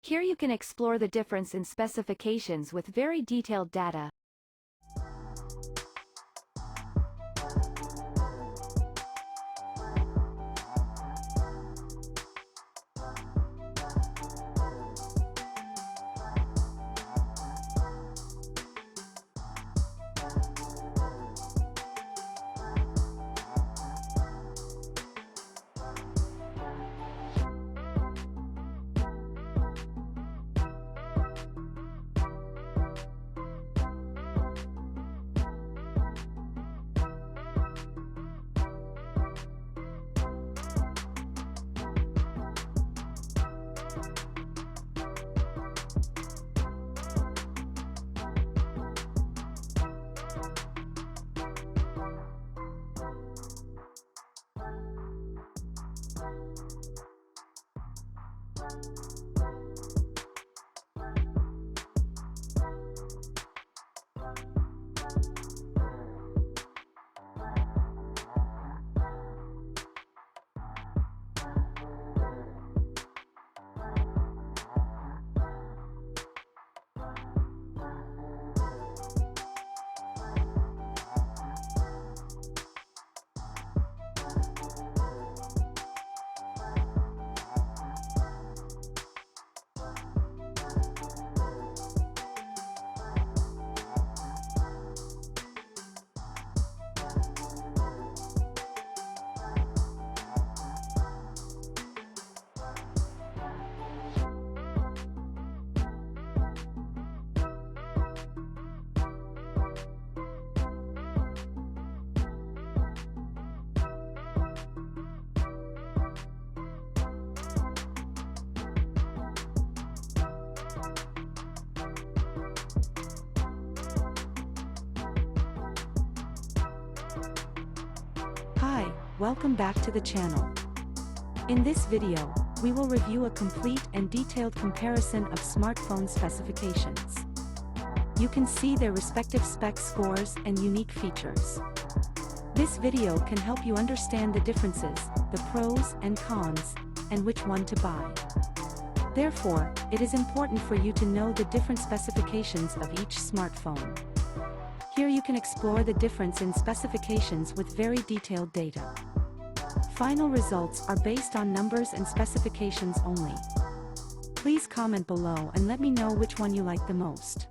Here you can explore the difference in specifications with very detailed data. Hi, welcome back to the channel. In this video, we will review a complete and detailed comparison of smartphone specifications. You can see their respective spec scores and unique features. This video can help you understand the differences, the pros and cons, and which one to buy. Therefore, it is important for you to know the different specifications of each smartphone. Here you can explore the difference in specifications with very detailed data. Final results are based on numbers and specifications only. Please comment below and let me know which one you like the most.